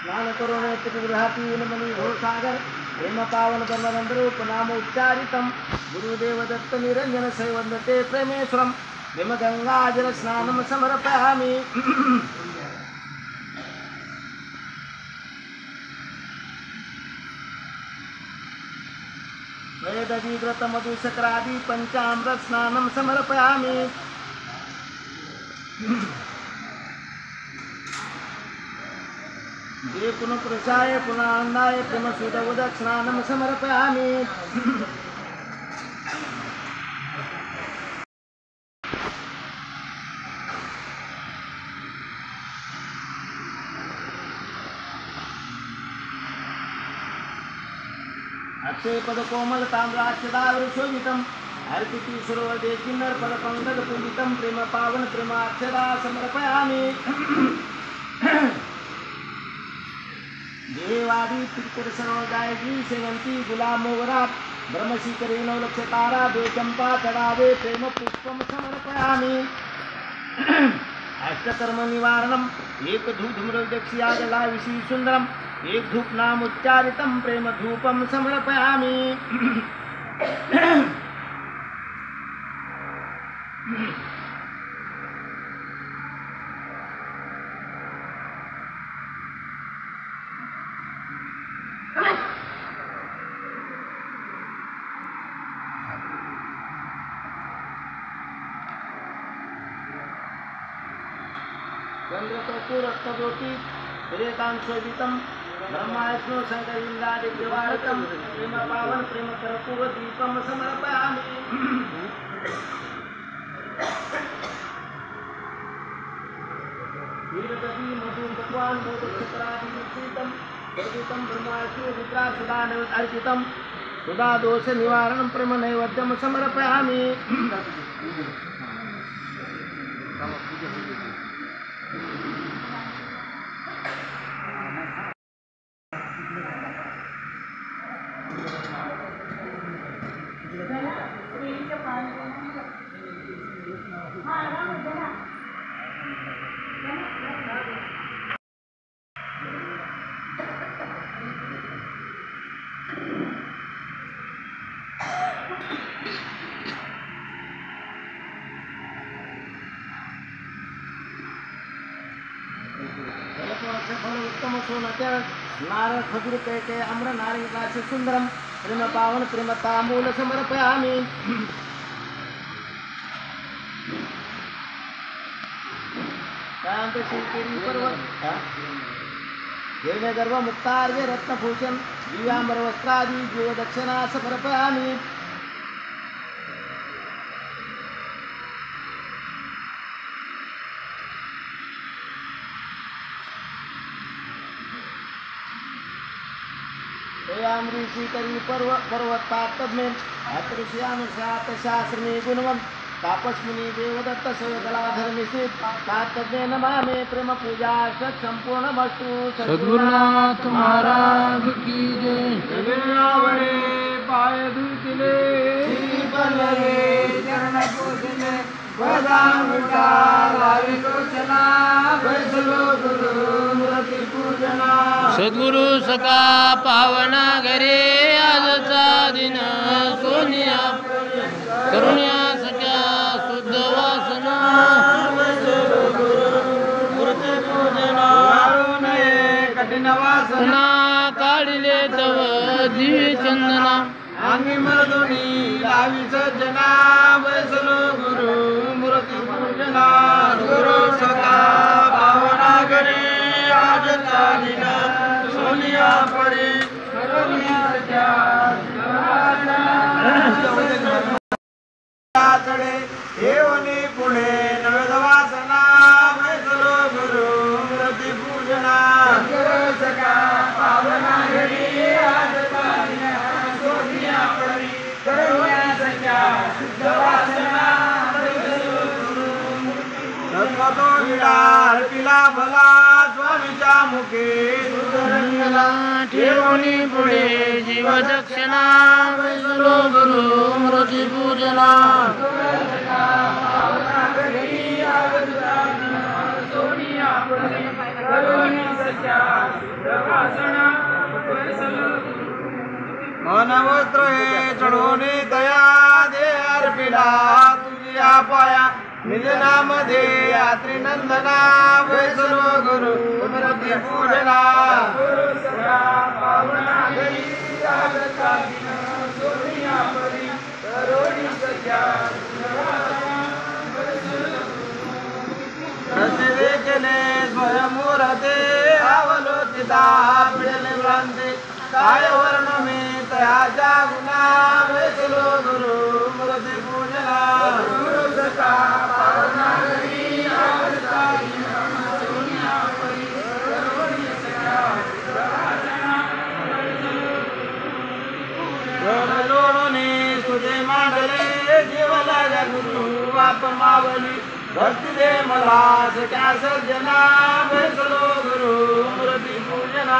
स्नान करून पितृगृहातील मनी घोषागर प्रेम पावन कर्मरूप नाम उच्चारितम गुरुदेव दत्त निरंजन सैवंदते प्रेमेश्वरम प्रेम गंगा जल स्नानम समर्पयामि। वेदधिकृत मधुशक्रादि पंचामृत स्नानम समर्पयामि। जे पुनः पुरुषाय पुनरानंदाय प्रेम सुदोदक स्नानम समर्पयामि। अक्षय पद कोमल ताम्राक्षदावृशोभितम अर्पिति सुरवदे किन्नर पद पंकज पूजितम प्रेम पावन प्रेमाक्षदा समर्पयामि। देवादि त्रिपुर गायकी सेवंती गुलाम मोगरात ब्रह्मशिखरी नवलक्ष तारा दे चंपा चढ़ावे प्रेम पुष्पम समर्पयामि। अष्टकर्म निवारणम एक धूधूम्रदक्षियागला विशी सुंदरम एक धूप नाम उच्चारितम प्रेम धूपम समर्पयामि। चंद्रकर्पूर रक्तज्योति प्रेतांशोदितम ब्रह्मा विष्णु शंकर इंद्रादि देवालयम प्रेम पावन प्रेम कर्पूर दीपम समर्पयामि। वीरदधि मधु भगवान मोदक्षत्रादि विक्षितम प्रदीतम ब्रह्मा विष्णु रुद्रा सदा अर्पितम सुधा दोष निवारणम प्रेम नैवेद्यम समर्पयामि। उत्तम सोनत्या नारद खजूर के अम्र नारिकाश सुंदरम प्रेम पावन प्रेम तामूल समर्पयामि। शांत श्रीकेरी पर्वत देव गर्भ मुक्तार्य रत्नभूषण दिव्यांबर वस्त्रादि जीव दक्षिणा समर्पयामि। ऋषि करी पर्वत पातमें अत्रश्याम सात शास्त्रमे गुणवम तापस्मुनि देवदत्त सयदलाधर निषेध तातज्ञ नमामि प्रेम पूजा सत संपूर्ण वस्तु सद्गुरुनाथ महाराज की जय। जगन्नावरे पाय धुतले श्रीपल्लवे चरण पूजने वदामुटा लाविको चला वैसलो गुरु मूर्ति पूजना। सद्गुरु सका पावना घरे आजचा दिन सोनिया करुण्या सख्या शुद्ध वासना मूर्ती पूजना कठीण वासना काढिले तव दिव्य चंदना अंगी मर्दुनी लावी सज्जना वैसलो गुरु मूर्ती पूजना। गुरु सका पावना घरे आजचा दिन सोनिया परी करुण्या सख्या देवनी पुणे नवेद वासना वैसलो गुरु मूर्ती पूजना। गुरु सका पावना घरी आजचा दिन सोनिया परी करुण्या सख्या शुद्ध वासना वैसलो गुरु मूर्ती पूजना। विडार पिला भला स्वामीच्या मुखे सुरंगला ठेवणी पुढे जीव दक्षिणा वैसलो गुरु मूर्ती पूजना। सोनिया मन वस्त्र हे चढवून दया दे अर्पिला तुझ्या पाया निजनामध्ये यात्री नंदना वैसलो गुरु मूर्ती पूजना केले स्वयंमूर्ते अवलोकिता पिडले भ्रांते काय वर्ण मे तयाच्या गुणा वैसलो गुरु मूर्ती पूजना तुझे मांडले जीवला गुरु बाप मावली भक्ती दे मला सख्या सज्जना वैसलो गुरु मूर्ती पूजना